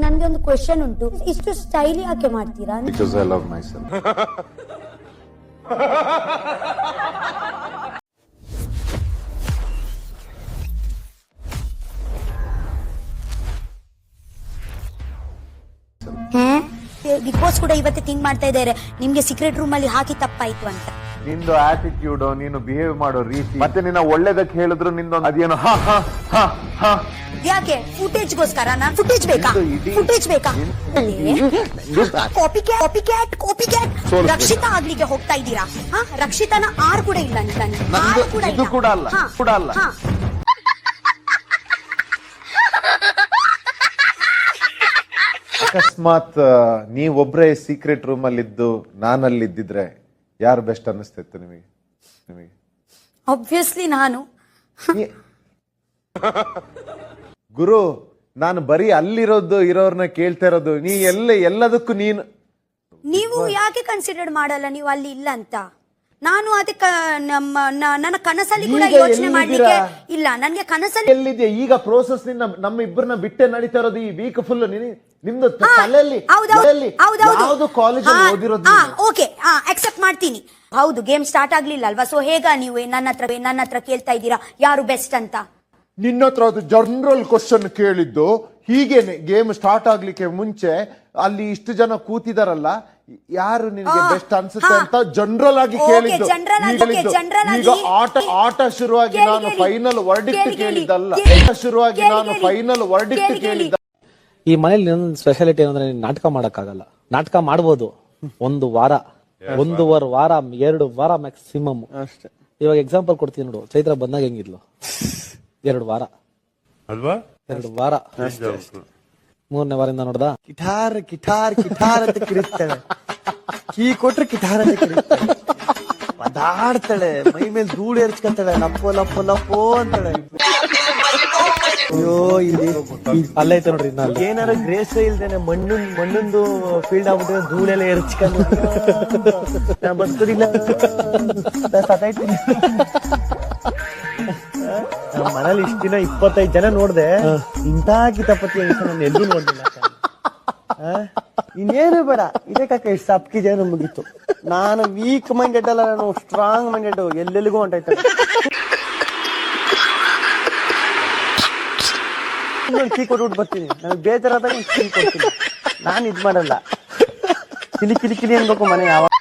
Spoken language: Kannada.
ನನ್ಗೆ ಒಂದು ಕ್ವೆಶ್ಚನ್ ಉಂಟು, ಇಷ್ಟು ಸ್ಟೈಲ್ ಯಾಕೆ ಮಾಡ್ತೀರಾ? Because I love myself. Big boss ಕೂಡ ಇವತ್ತು ಥಿಂಕ್ ಮಾಡ್ತಾ ಇದ್ದಾರೆ, ನಿಮ್ಗೆ ಸೀಕ್ರೆಟ್ ರೂಮ್ ಅಲ್ಲಿ ಹಾಕಿ ತಪ್ಪಾಯ್ತು ಅಂತ. ನಿಂದು ಆಟಿಟ್ಯೂಡ್, ನೀನು ಬಿಹೇವ್ ಮಾಡೋ ರೀತಿ, ಮತ್ತೆ ನಿನ್ನ ಒಳ್ಳೇದಕ್ಕೆ ಹೇಳಿದ್ರು ನಿಂದೊಂದು ಅದೇನು ಯಾಕೆ ಫುಟೇಜ್ಗೋಸ್ಕರ? ಫುಟೇಜ್ ಬೇಕಾ? ಫುಟೇಜ್ ಬೇಕಾ? ಕಾಪಿ ಕ್ಯಾಟ್ ರಕ್ಷಿತಾ ಆಗ್ಲಿಕ್ಕೆ ಹೋಗ್ತಾ ಇದ್ದೀರಾ? ರಕ್ಷಿತಾನ ಆರ್ ಕೂಡ ಇಲ್ಲ, ಇದು ಕೂಡ ಅಲ್ಲ. ಅಕಸ್ಮಾತ್ ನೀವೊಬ್ರೇ ಸೀಕ್ರೆಟ್ ರೂಮ್ ಅಲ್ಲಿ ಇದ್ದು ನಾನಲ್ಲಿ ಇದ್ದಿದ್ರೆ ಯಾರು ಬೆಸ್ಟ್ ಅನ್ನಿಸ್ತಿತ್ತು ನಿಮಗೆ? ಆಬ್ವಿಯಸ್ಲಿ ನಾನು. ಗುರು, ನಾನು ಬರೀ ಇರೋರ್ನ ಕೇಳ್ತಾ ಇರೋದು. ನೀ ಎಲ್ಲದಕ್ಕೂ ನೀವು ಯಾಕೆ ಕನ್ಸಿಡರ್ ಮಾಡಲ್ಲ ನೀವು ಅಲ್ಲಿ ಇಲ್ಲ ಅಂತ? ನಾನು ಅದಕ್ಕೆ ನನ್ನ ಕನಸಲ್ಲಿ ಕೂಡ ಯೋಚನೆ ಮಾಡ್ಲಿಕ್ಕೆ ಇಲ್ಲ. ನನ್ಗೆ ಕನಸಲ್ಲಿ ಎಲ್ಲಿದೆ ಈಗ ಪ್ರೋಸೆಸ್ ನಮ್ಮ ಇಬ್ಬರನ್ನ ಬಿಟ್ಟೆ ನಡೀತಾ ಇರೋದು ಈ ವೀಕ್ ಫುಲ್. ನಿಮ್ದು ತಲೆಯಲ್ಲಿ ಯಾವ್ದು ಕಾಲೇಜ್ ಓದಿರೋದು? ಓಕೆ, ಅಕ್ಸೆಪ್ಟ್ ಮಾಡ್ತೀನಿ. ಹೌದು, ಗೇಮ್ ಸ್ಟಾರ್ಟ್ ಆಗ್ಲಿಲ್ಲ ಅಲ್ವಾ? ಸೊ ಹೇಗ ನೀವು ನನ್ನ ಹತ್ರ ಕೇಳ್ತಾ ಇದ್ದೀರಾ ಯಾರು ಬೆಸ್ಟ್ ಅಂತ? ನಿನ್ನ ಹತ್ರ ಅದು ಜನರಲ್ ಕ್ವಶನ್ ಕೇಳಿದ್ದು. ಹೀಗೇನೆ ಗೇಮ್ ಸ್ಟಾರ್ಟ್ ಆಗ್ಲಿಕ್ಕೆ ಮುಂಚೆ ಅಲ್ಲಿ ಇಷ್ಟು ಜನ ಕೂತಿದಾರಲ್ಲ, ಯಾರು ನಿನಗೆ ಬೆಸ್ಟ್ ಅನ್ಸುತ್ತೆ ಅಂತ ಜನರಲ್ ಆಗಿ ಕೇಳಿದ್ದು. ಈಗ ಆಟ ಶುರುವಾಗಿ ನಾನು ಫೈನಲ್ ವರ್ಡಿಕ್ಟ್ ಕೇಳಿದ್ದಲ್ಲ. ಈ ಮನೇಲಿ ಸ್ಪೆಷಾಲಿಟಿ ಏನಂದ್ರೆ ನಾಟಕ ಮಾಡಕ್ಕಾಗಲ್ಲ. ನಾಟಕ ಮಾಡ್ಬೋದು ಒಂದೂವರೆ ವಾರ 2 ವಾರ ಮ್ಯಾಕ್ಸಿಮಮ್ ಅಷ್ಟೇ. ಇವಾಗ ಎಕ್ಸಾಂಪಲ್ ಕೊಡ್ತೀನಿ ನೋಡು, ಚೈತ್ರ ಬಂದಾಗ ಹೆಂಗಿದ್ಲು? 2 ವಾರ ಅಲ್ವಾ? 2 ವಾರ. 3ನೇ ವಾರದಿಂದ ನೋಡ್ದ ಕಿಟಾರ್ ಅಂತ ಕಿರಿಸ್ತಾಳೆ. ಕೀ ಕೊಟ್ರೆ ಕಿಟಾರ್ ಅಂತ ಕಿರಿಸ್ತಾಳೆ, ಒದಾಡ್ತಾಳೆ, ಮೈ ಮೇಲೆ ಧೂಳು ಎರ್ಚ್ಕೊಂತಾಳೆ, ಲಪ್ಪೋ ಅಂತಾಳೆ. ಅಯ್ಯೋ, ಇಲ್ಲಿ ಅಲ್ಲೈತೆ ನೋಡ್ರಿ. ಏನಾರ ಗ್ರೇಸ್ ಇಲ್ದೇನೆ ಮಣ್ಣೊಂದು ಫೀಲ್ಡ್ ಆಗ್ಬಿಟ್ರೆ ಧೂಳೆಲ್ಲ ಎರ್ಚ್ಕೊಂಡು ನಾ ಬದುಕೋದಿಲ್ಲ, ಸತಾಯ್ತೀನಿ. ನಮ್ಮ ಮನೇಲಿ ಇಷ್ಟ ದಿನ 25 ಜನ ನೋಡ್ದೆ, ಇಂಥ ಕಿತಾಪತಿ ನಾನು ಎಲ್ಲೂ ನೋಡ್ಲಿಲ್ಲ. ಇನ್ನೇನು ಬೇಡ, ಇದೇ ಕಾಕ ಇಷ್ಟು ಸಪ್ಕಿ ಜನ ಮುಗೀತು. ನಾನು ವೀಕ್ ಮೈಂಡೆಡ್ ಅಲ್ಲ, ನಾನು ಸ್ಟ್ರಾಂಗ್ ಮೈಂಡೆಡ್. ಎಲ್ಲೆಲ್ಲಿಗೂ ಹೊಂಟಾಯ್ತಾರೆ. ಕೀ ಕೊಟ್ಬಿಟ್ಟು ಬರ್ತೀನಿ. ನನಗೆ ಬೇಜಾರಾದಾಗ ಕೀ ಕೊಡ್ತೀನಿ. ನಾನು ಇದ್ ಮಾಡಲ್ಲ. ಕಿಲಿ ಅನ್ಬೇಕು ಮನೆ ಯಾವಾಗ